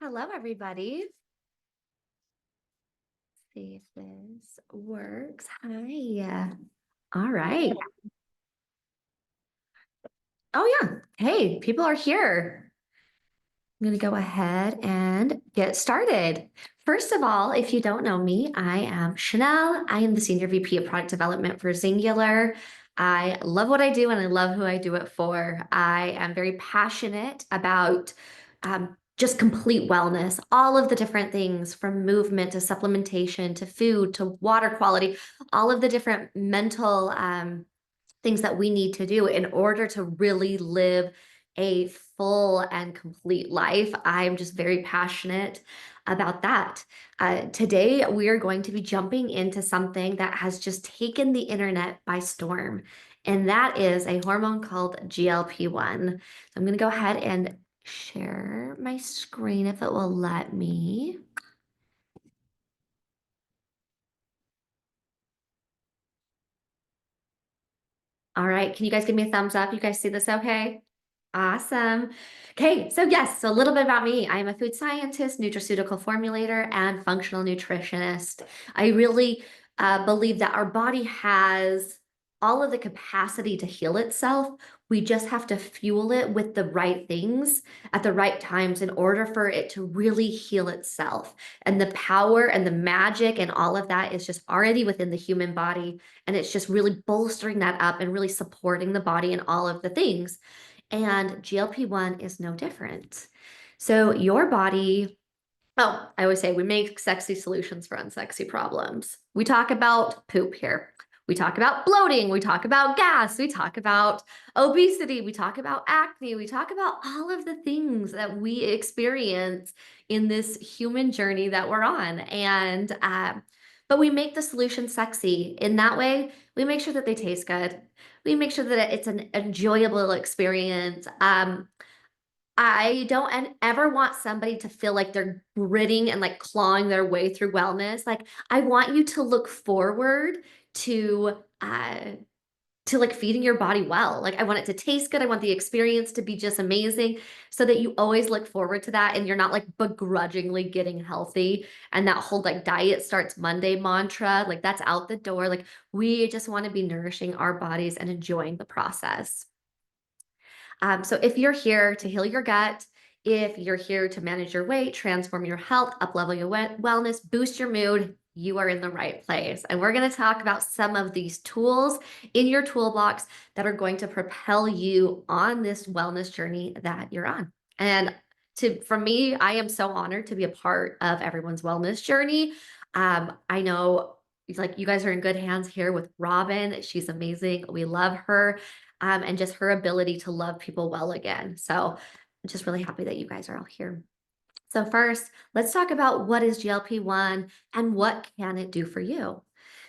Hello, everybody. See if this works. Hi. All right. Oh, yeah. Hey, people are here. I'm going to go ahead and get started. First of all, if you don't know me, I am Chanelle. I am the Senior VP of Product Development for Singular. I love what I do and I love who I do it for. I am very passionate about just complete wellness, all of the different things from movement to supplementation to food to water quality, all of the different mental things that we need to do in order to really live a full and complete life. I'm just very passionate about that. Today, we are going to be jumping into something that has just taken the internet by storm, and that is a hormone called GLP-1. So I'm going to go ahead and share my screen if it will let me. All right, can you guys give me a thumbs up? You guys see this okay? Awesome. Okay, so yes, so a little bit about me. I am a food scientist, nutraceutical formulator, and functional nutritionist. I really believe that our body has all of the capacity to heal itself. We just have to fuel it with the right things at the right times in order for it to really heal itself. And the power and the magic and all of that is just already within the human body. And it's just really bolstering that up and really supporting the body and all of the things. And GLP-1 is no different. So your body, oh, I always say we make sexy solutions for unsexy problems. We talk about poop here. We talk about bloating. We talk about gas. We talk about obesity. We talk about acne. We talk about all of the things that we experience in this human journey that we're on. But we make the solution sexy. In that way, we make sure that they taste good. We make sure that it's an enjoyable experience. I don't ever want somebody to feel like they're gritting and like clawing their way through wellness. Like I want you to look forward to uh to like feeding your body well. Like I want it to taste good. I want the experience to be just amazing so that you always look forward to that and you're not like begrudgingly getting healthy and that whole like diet starts Monday mantra, like that's out the door. Like we just want to be nourishing our bodies and enjoying the process. So if you're here to heal your gut, if you're here to manage your weight, transform your health, uplevel your wellness, boost your mood, you are in the right place. And we're going to talk about some of these tools in your toolbox that are going to propel you on this wellness journey that you're on. And for me, I am so honored to be a part of everyone's wellness journey. I know like you guys are in good hands here with Robin. She's amazing. We love her and just her ability to love people well again. So I'm just really happy that you guys are all here. So first, let's talk about what is GLP-1 and what can it do for you.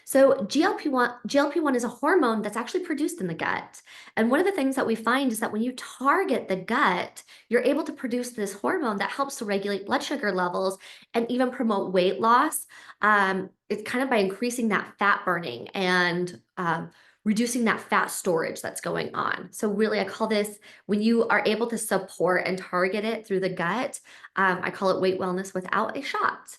So GLP-1 is a hormone that's actually produced in the gut. And one of the things that we find is that when you target the gut, you're able to produce this hormone that helps to regulate blood sugar levels and even promote weight loss. It's kind of by increasing that fat burning and reducing that fat storage that's going on. So really, I call this when you are able to support and target it through the gut. I call it weight wellness without a shot,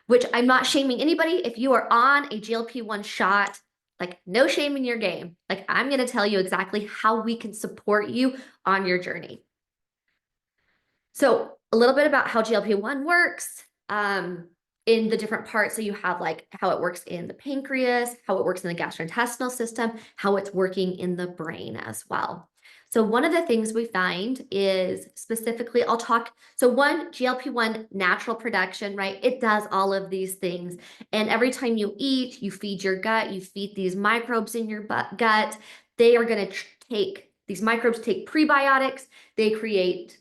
which I'm not shaming anybody. If you are on a GLP-1 shot, like no shame in your game. Like I'm going to tell you exactly how we can support you on your journey. So a little bit about how GLP-1 works in the different parts. So you have like how it works in the pancreas, how it works in the gastrointestinal system, how it's working in the brain as well. So one of the things we find is specifically, I'll talk, so one, GLP-1 natural production, right? It does all of these things. And every time you eat, you feed your gut, you feed these microbes in your gut. They are going to these microbes take prebiotics, they create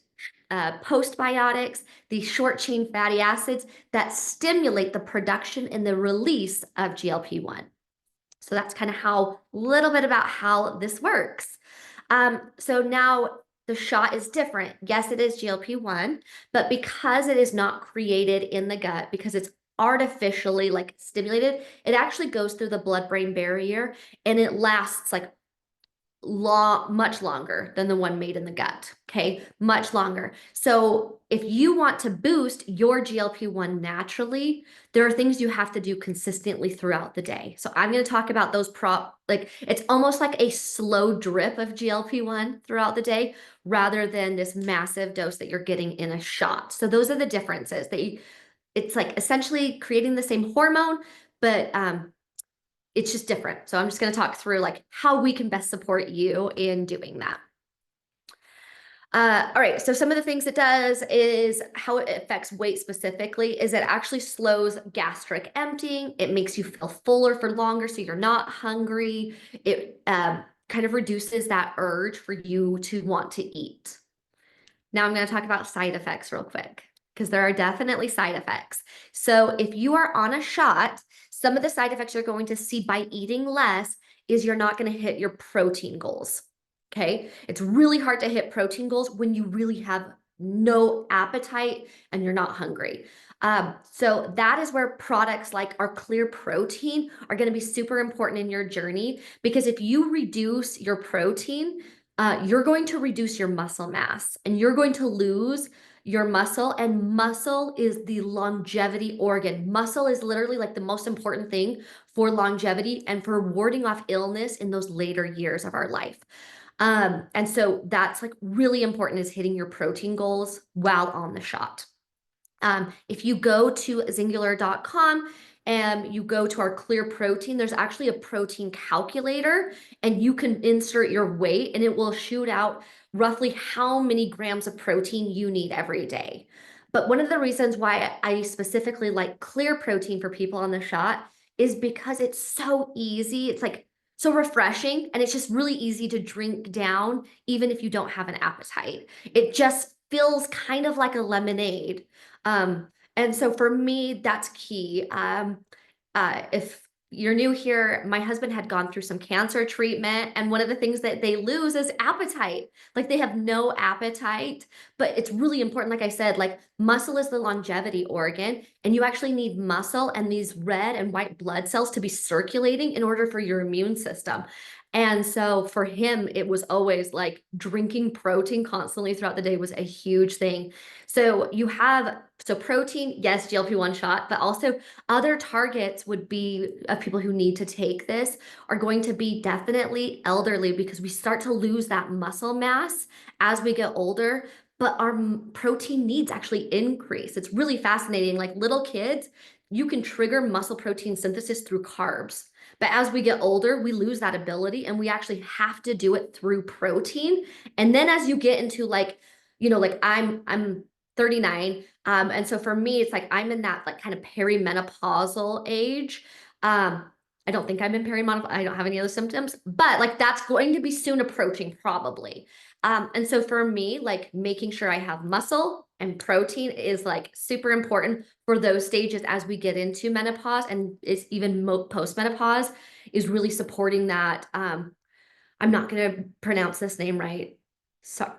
postbiotics, these short chain fatty acids that stimulate the production and the release of GLP-1. So that's kind of how, little bit about how this works. So now the shot is different. Yes, it is GLP-1, but because it is not created in the gut, because it's artificially like stimulated, it actually goes through the blood-brain barrier and it lasts like much longer than the one made in the gut. Okay, much longer. So if you want to boost your GLP-1 naturally, there are things you have to do consistently throughout the day. So I'm going to talk about those like it's almost like a slow drip of GLP-1 throughout the day rather than this massive dose that you're getting in a shot. So those are the differences that it's like essentially creating the same hormone, but it's just different. So I'm just going to talk through like how we can best support you in doing that. All right, so some of the things it does is how it affects weight specifically is it actually slows gastric emptying. It makes you feel fuller for longer, so you're not hungry. It kind of reduces that urge for you to want to eat. Now I'm going to talk about side effects real quick because there are definitely side effects. So if you are on a shot, some of the side effects you're going to see by eating less is you're not going to hit your protein goals. Okay. It's really hard to hit protein goals when you really have no appetite and you're not hungry. So that is where products like our clear protein are going to be super important in your journey because if you reduce your protein, you're going to reduce your muscle mass and you're going to lose your muscle, and muscle is the longevity organ. Muscle is literally like the most important thing for longevity and for warding off illness in those later years of our life. And so that's like really important is hitting your protein goals while on the shot. If you go to Zingular.com and you go to our clear protein, there's actually a protein calculator and you can insert your weight and it will shoot out roughly how many grams of protein you need every day. But one of the reasons why I specifically like clear protein for people on the shot is because it's so easy. It's like so refreshing and it's just really easy to drink down, even if you don't have an appetite. It just feels kind of like a lemonade. And so for me, that's key. If you're new here, my husband had gone through some cancer treatment, and one of the things that they lose is appetite. Like they have no appetite, but it's really important. Like I said, like muscle is the longevity organ, and you actually need muscle and these red and white blood cells to be circulating in order for your immune system. And so for him, it was always like drinking protein constantly throughout the day was a huge thing. So you have, so protein, yes, GLP-1 shot, but also other targets would be of people who need to take this are going to be definitely elderly because we start to lose that muscle mass as we get older, but our protein needs actually increase. It's really fascinating. Like little kids, you can trigger muscle protein synthesis through carbs. But as we get older, we lose that ability and we actually have to do it through protein. And then as you get into like, like I'm 39. And so for me, it's like I'm in that like kind of perimenopausal age. I don't think I'm in perimenopausal. I don't have any other symptoms, but like that's going to be soon approaching probably. And so for me, like making sure I have muscle and protein is like super important for those stages as we get into menopause and it's even post-menopause is really supporting that. I'm not going to pronounce this name right. So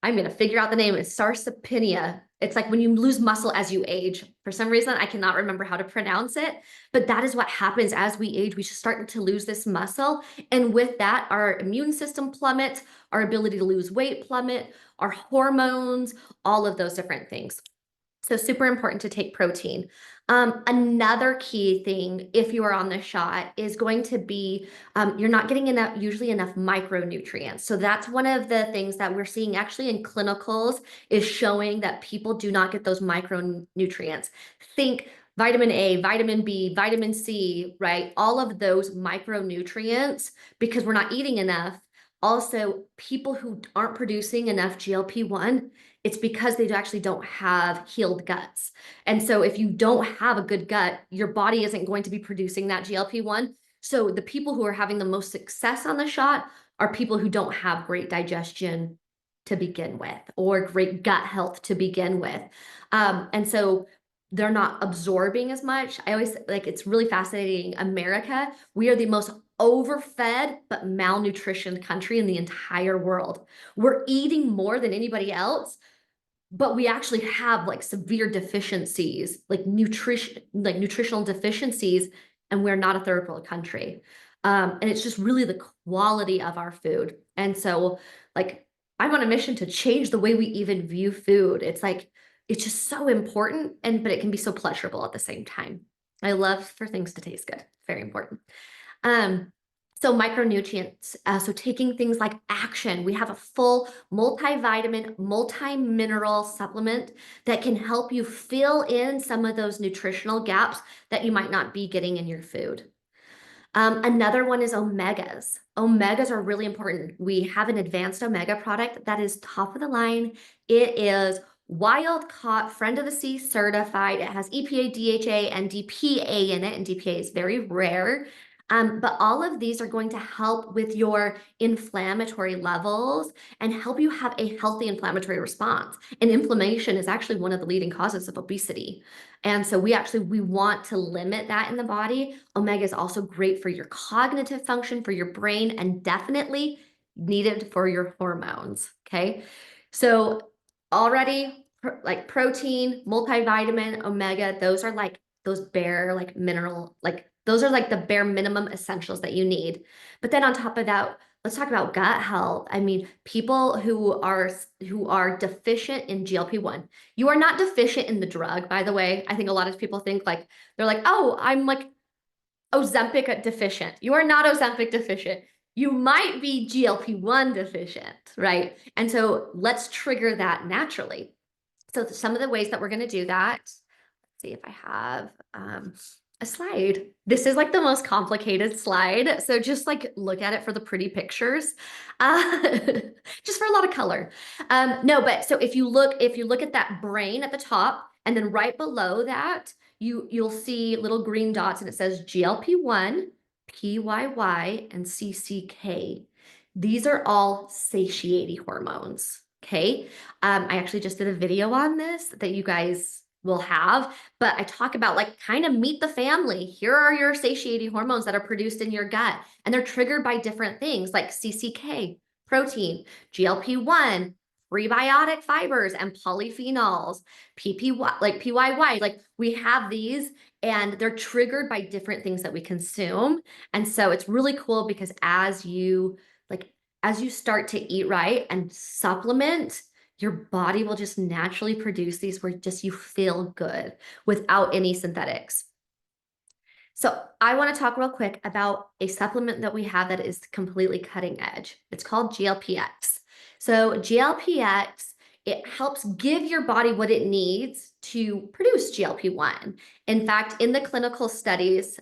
I'm going to figure out the name. It's sarcopenia. It's like when you lose muscle as you age. For some reason, I cannot remember how to pronounce it, but that is what happens as we age. We just start to lose this muscle. And with that, our immune system plummets, our ability to lose weight plummet, our hormones, all of those different things. So super important to take protein. Another key thing, if you are on the shot, is going to be you're not getting usually enough micronutrients. So that's one of the things that we're seeing actually in clinicals is showing that people do not get those micronutrients. Think vitamin A, vitamin B, vitamin C, right? All of those micronutrients because we're not eating enough. Also, people who aren't producing enough GLP-1, it's because they actually don't have healed guts. And so if you don't have a good gut, your body isn't going to be producing that GLP-1. So the people who are having the most success on the shot are people who don't have great digestion to begin with or great gut health to begin with. And so they're not absorbing as much. I always like, it's really fascinating. America, we are the most overfed but malnutrition country in the entire world. We're eating more than anybody else, but we actually have like severe deficiencies, like nutritional deficiencies, and we're not a third world country. And it's just really the quality of our food. And so, like, I'm on a mission to change the way we even view food. It's like, it's just so important, but it can be so pleasurable at the same time. I love for things to taste good. Very important. Um, so micronutrients, so taking things like action, we have a full multivitamin, multi-mineral supplement that can help you fill in some of those nutritional gaps that you might not be getting in your food. Another one is omegas. Omegas are really important. We have an advanced omega product that is top of the line. It is wild caught, friend of the sea certified. It has EPA, DHA, and DPA in it, and DPA is very rare. But all of these are going to help with your inflammatory levels and help you have a healthy inflammatory response. And inflammation is actually one of the leading causes of obesity. And so we want to limit that in the body. Omega is also great for your cognitive function, for your brain, and definitely needed for your hormones. Okay. So already like protein, multivitamin, omega, those are like those bare like mineral, like those are like the bare minimum essentials that you need. But then on top of that, let's talk about gut health. I mean, people who are deficient in GLP-1. You are not deficient in the drug, by the way. I think a lot of people think like they're like, "Oh, I'm like Ozempic deficient." You are not Ozempic deficient. You might be GLP-1 deficient, right? And so let's trigger that naturally. So some of the ways that we're going to do that, let's see if I have a slide. This is like the most complicated slide. So just like look at it for the pretty pictures, uh, just for a lot of color. No, but so if you look at that brain at the top, and then right below that, you'll see little green dots, and it says GLP-1, PYY, and CCK. These are all satiety hormones. Okay. I actually just did a video on this that you guys will have, but I talk about like kind of meet the family. Here are your satiety hormones that are produced in your gut, and they're triggered by different things like CCK, protein, GLP-1, prebiotic fibers, and polyphenols, PPY, like PYY. Like we have these, and they're triggered by different things that we consume. And so it's really cool because as you start to eat right and supplement, your body will just naturally produce these where just you feel good without any synthetics. So I want to talk real quick about a supplement that we have that is completely cutting edge. It's called GLP-X. So GLP-X, it helps give your body what it needs to produce GLP-1. In fact, in the clinical studies,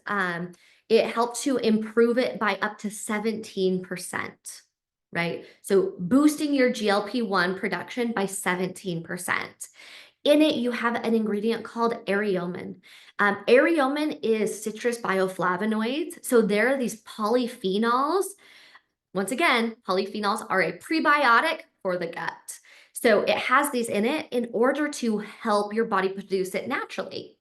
it helped to improve it by up to 17%. Right? So boosting your GLP-1 production by 17%. In it, you have an ingredient called areomin. Areomin is citrus bioflavonoids. So there are these polyphenols. Once again, polyphenols are a prebiotic for the gut. So it has these in it in order to help your body produce it naturally.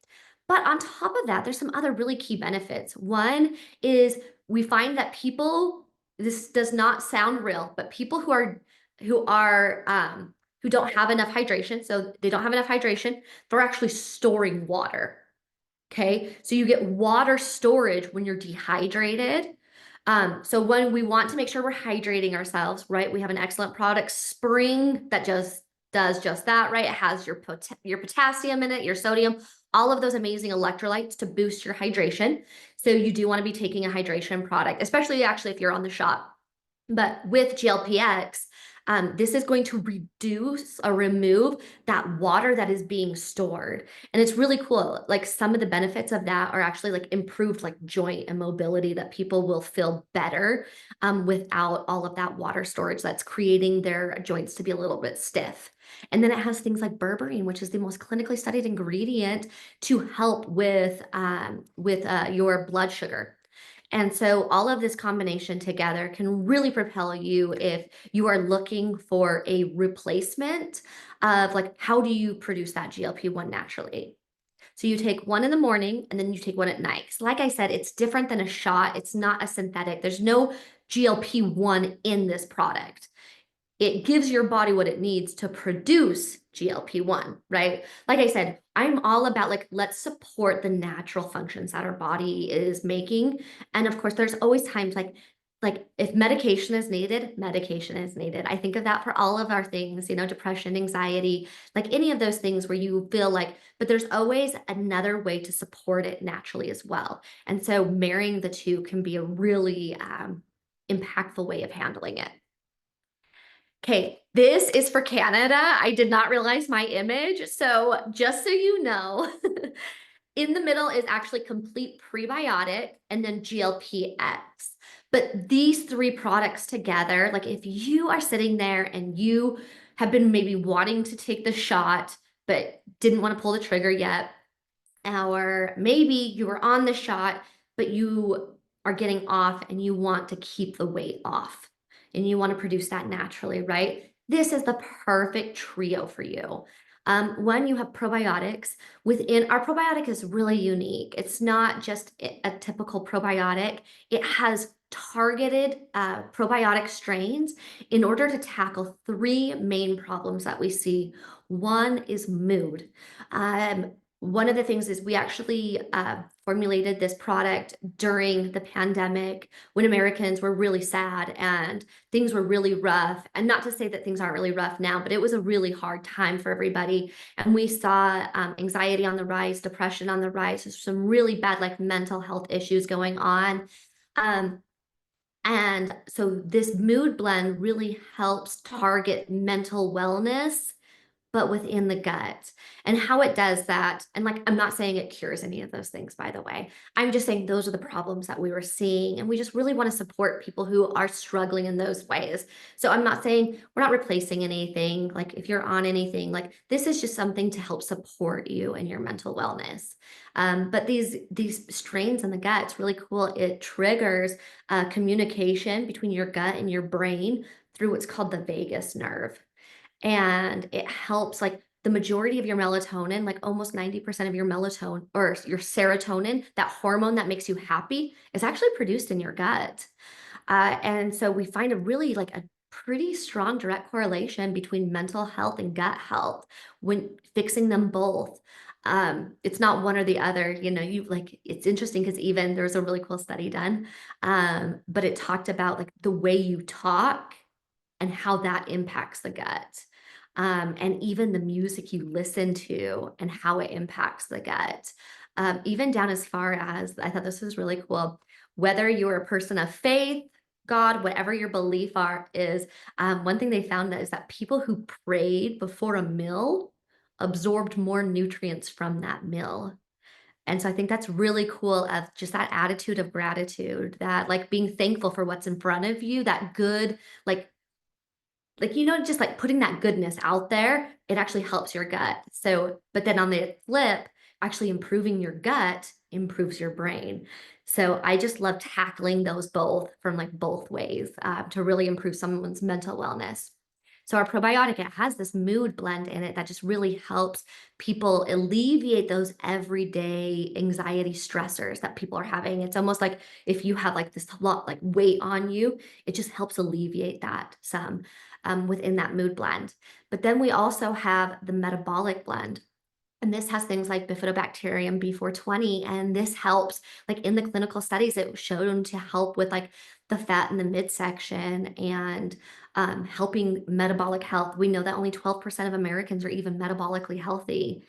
But on top of that, there's some other really key benefits. One is we find that this does not sound real, but people who don't have enough hydration, so they don't have enough hydration, they're actually storing water. Okay, so you get water storage when you're dehydrated. So when we want to make sure we're hydrating ourselves, right? We have an excellent product, Spring, that just does just that, right? It has your potassium in it, your sodium, all of those amazing electrolytes to boost your hydration. So you do want to be taking a hydration product, especially actually if you're on the shop. But with GLP-X, this is going to reduce or remove that water that is being stored. And it's really cool. Like some of the benefits of that are actually like improved like joint and mobility, that people will feel better without all of that water storage that's creating their joints to be a little bit stiff. And then it has things like berberine, which is the most clinically studied ingredient to help with your blood sugar. And so all of this combination together can really propel you if you are looking for a replacement of like, how do you produce that GLP-1 naturally? So you take one in the morning and then you take one at night. So like I said, it's different than a shot. It's not a synthetic. There's no GLP-1 in this product. it gives your body what it needs to produce GLP-1, right? Like I said, I'm all about like, let's support the natural functions that our body is making. And of course, there's always times like if medication is needed, medication is needed. I think of that for all of our things, you know, depression, anxiety, like any of those things where you feel like, but there's always another way to support it naturally as well. And so marrying the two can be a really impactful way of handling it. Okay, this is for Canada. I did not realize my image. So just so you know, in the middle is actually complete prebiotic and then GLP-X. But these three products together, like if you are sitting there and you have been maybe wanting to take the shot, but didn't want to pull the trigger yet, or maybe you were on the shot, but you are getting off and you want to keep the weight off and you want to produce that naturally, right? This is the perfect trio for you. When you have probiotics within our probiotic is really unique. It's not just a typical probiotic. It has targeted probiotic strains in order to tackle three main problems that we see. One is mood. One of the things is we actually formulated this product during the pandemic when Americans were really sad and things were really rough. And not to say that things aren't really rough now, but it was a really hard time for everybody. And we saw anxiety on the rise, depression on the rise, some really bad like mental health issues going on. And so this mood blend really helps target mental wellness but within the gut. And how it does that, and like, I'm not saying it cures any of those things, by the way. I'm just saying those are the problems that we were seeing. And we just really want to support people who are struggling in those ways. So I'm not saying we're not replacing anything. Like, if you're on anything, like, this is just something to help support you and your mental wellness. But these strains in the gut, it's really cool. It triggers communication between your gut and your brain through what's called the vagus nerve. And it helps like the majority of your melatonin, like almost 90% of your melatonin or your serotonin, that hormone that makes you happy, is actually produced in your gut. And so we find a really like a pretty strong direct correlation between mental health and gut health when fixing them both. It's not one or the other, you know, you like, it's interesting because even there's a really cool study done, but it talked about like the way you talk and how that impacts the gut. And even the music you listen to and how it impacts the gut. Even down as far as, I thought this was really cool, whether you're a person of faith, God, whatever your belief is, one thing they found is that people who prayed before a meal absorbed more nutrients from that meal. And so I think that's really cool of just that attitude of gratitude, that like being thankful for what's in front of you, that good, like, you know, just like putting that goodness out there, it actually helps your gut. So, but then on the flip, actually improving your gut improves your brain. So I just love tackling those both from like both ways to really improve someone's mental wellness. So our probiotic, it has this mood blend in it that just really helps people alleviate those everyday anxiety stressors that people are having. It's almost like if you have like this lot like weight on you, it just helps alleviate that some within that mood blend. But then we also have the metabolic blend. And this has things like bifidobacterium B420, and this helps, like in the clinical studies, it was shown to help with like the fat in the midsection and helping metabolic health. We know that only 12% of Americans are even metabolically healthy.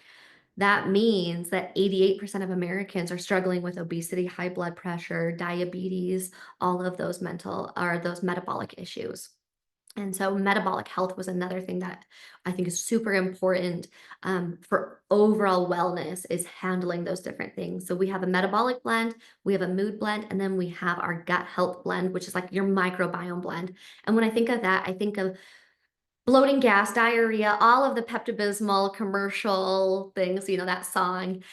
That means that 88% of Americans are struggling with obesity, high blood pressure, diabetes, all of those mental or those metabolic issues. And so metabolic health was another thing that I think is super important for overall wellness, is handling those different things. So we have a metabolic blend, we have a mood blend, and then we have our gut health blend, which is like your microbiome blend. And when I think of that, I think of bloating, gas, diarrhea, all of the Pepto-Bismol commercial things, you know, that song.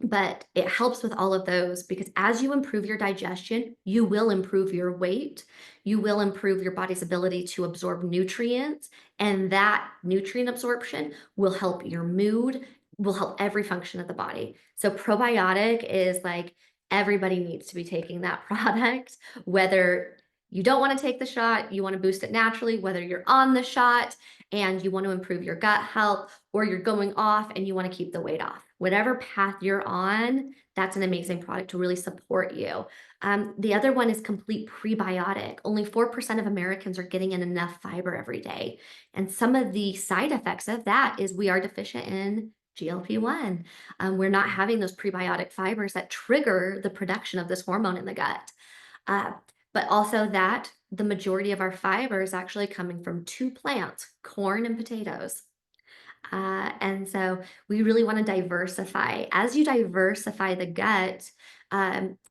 But it helps with all of those because as you improve your digestion, you will improve your weight, you will improve your body's ability to absorb nutrients, and that nutrient absorption will help your mood, will help every function of the body. So probiotic is like everybody needs to be taking that product, whether you don't want to take the shot, you want to boost it naturally, whether you're on the shot and you want to improve your gut health, or you're going off and you want to keep the weight off. Whatever path you're on, that's an amazing product to really support you. The other one is complete prebiotic. Only 4% of Americans are getting in enough fiber every day. And some of the side effects of that is we are deficient in GLP-1. We're not having those prebiotic fibers that trigger the production of this hormone in the gut. Uh, but also that the majority of our fiber is actually coming from two plants, corn and potatoes. And so we really want to diversify. As you diversify the gut,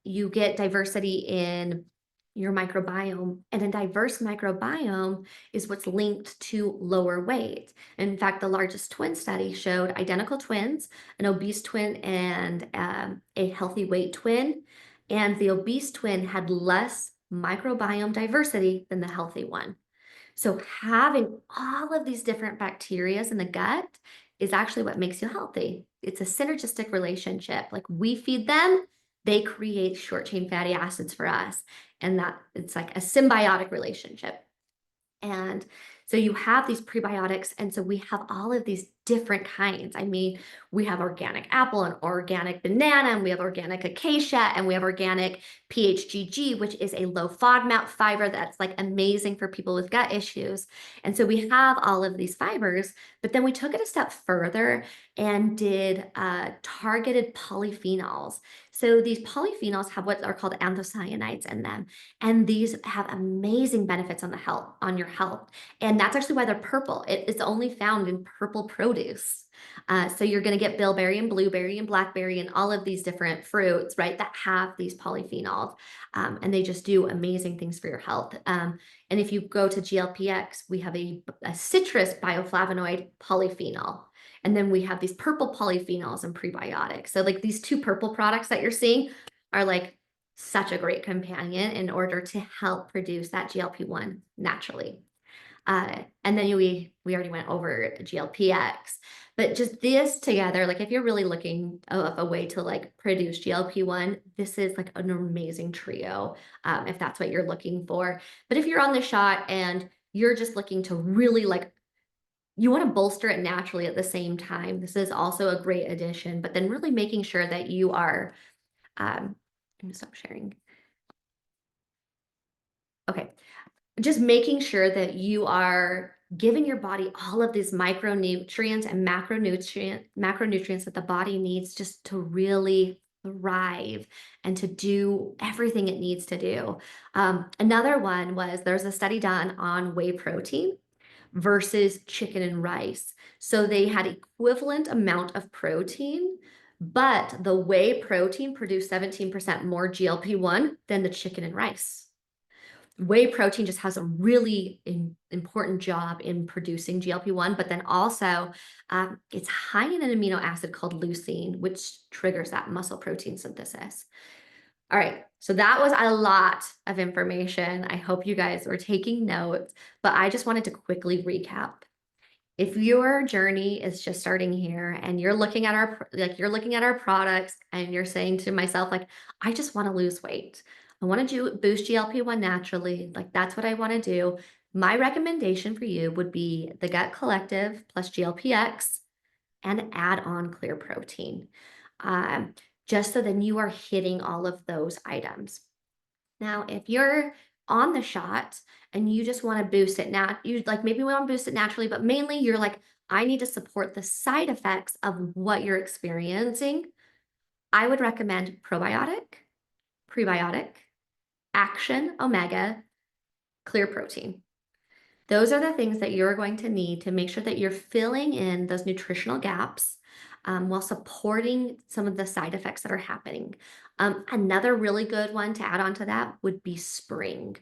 you get diversity in your microbiome. And a diverse microbiome is what's linked to lower weight. In fact, the largest twin study showed identical twins, an obese twin and a healthy weight twin. And the obese twin had less microbiome diversity than the healthy one. So having all of these different bacteria in the gut is actually what makes you healthy. It's a synergistic relationship. Like we feed them, they create short chain fatty acids for us. And that it's like a symbiotic relationship. And so you have these prebiotics. And so we have all of these different kinds. I mean, we have organic apple and organic banana, and we have organic acacia, and we have organic PHGG, which is a low FODMAP fiber that's like amazing for people with gut issues. And so we have all of these fibers, but then we took it a step further and did targeted polyphenols. So these polyphenols have what are called anthocyanins in them. And these have amazing benefits on your health. And that's actually why they're purple. It's only found in purple produce. So you're going to get bilberry and blueberry and blackberry and all of these different fruits, right, that have these polyphenols. And they just do amazing things for your health. And if you go to GLP-X, we have a citrus bioflavonoid polyphenol. And then we have these purple polyphenols and prebiotics. So like these two purple products that you're seeing are like such a great companion in order to help produce that GLP-1 naturally. And then we already went over GLP-X, but just this together, like if you're really looking of a way to like produce GLP-1, this is like an amazing trio, if that's what you're looking for. But if you're on the shot and you're just looking to really like, you want to bolster it naturally at the same time, this is also a great addition, but then really making sure that you are, I'm gonna stop sharing. Okay. Just making sure that you are giving your body all of these micronutrients and macronutrients that the body needs just to really thrive and to do everything it needs to do. Another one was there's a study done on whey protein versus chicken and rice. So they had equivalent amount of protein, but the whey protein produced 17% more GLP-1 than the chicken and rice. Whey protein just has a really important job in producing GLP-1, but then also it's high in an amino acid called leucine, which triggers that muscle protein synthesis. All right, so that was a lot of information. I hope you guys were taking notes, but I just wanted to quickly recap. If your journey is just starting here and you're looking at our products and you're saying to myself, like, I just want to lose weight. I want to boost GLP-1 naturally. Like that's what I want to do. My recommendation for you would be the Gut Collective plus GLP-X and add on clear protein. Just so then you are hitting all of those items. Now, if you're on the shot and you just want to boost it now, you like maybe we want to boost it naturally, but mainly you're like, I need to support the side effects of what you're experiencing. I would recommend probiotic, prebiotic, action, omega, clear protein. Those are the things that you're going to need to make sure that you're filling in those nutritional gaps while supporting some of the side effects that are happening. Another really good one to add on to that would be spring.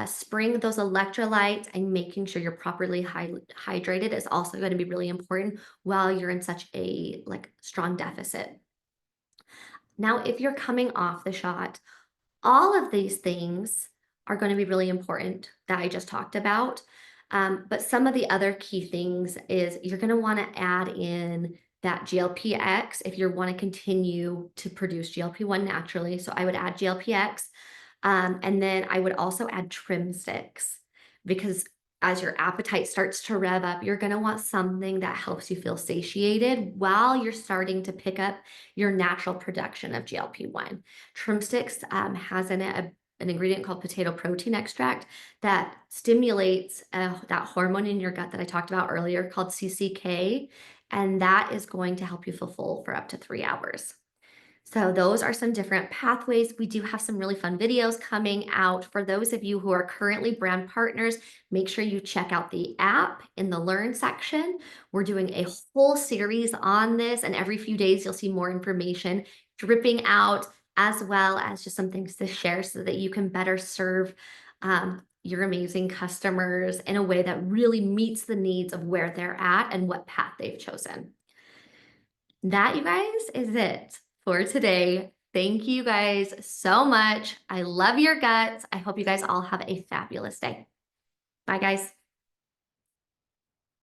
Spring those electrolytes and making sure you're properly hydrated is also going to be really important while you're in such a like strong deficit. Now, if you're coming off the shot, all of these things are going to be really important that I just talked about. But some of the other key things is you're going to want to add in that GLP-X if you want to continue to produce GLP-1 naturally. So I would add GLP-X. And then I would also add trim sticks because as your appetite starts to rev up, you're going to want something that helps you feel satiated while you're starting to pick up your natural production of GLP-1. Trim sticks has in it an ingredient called potato protein extract that stimulates that hormone in your gut that I talked about earlier called CCK, and that is going to help you feel full for up to 3 hours. So those are some different pathways. We do have some really fun videos coming out. For those of you who are currently brand partners, make sure you check out the app in the Learn section. We're doing a whole series on this, and every few days you'll see more information dripping out, as well as just some things to share so that you can better serve your amazing customers in a way that really meets the needs of where they're at and what path they've chosen. That, you guys, is it for today. Thank you guys so much. I love your guts. I hope you guys all have a fabulous day. Bye, guys.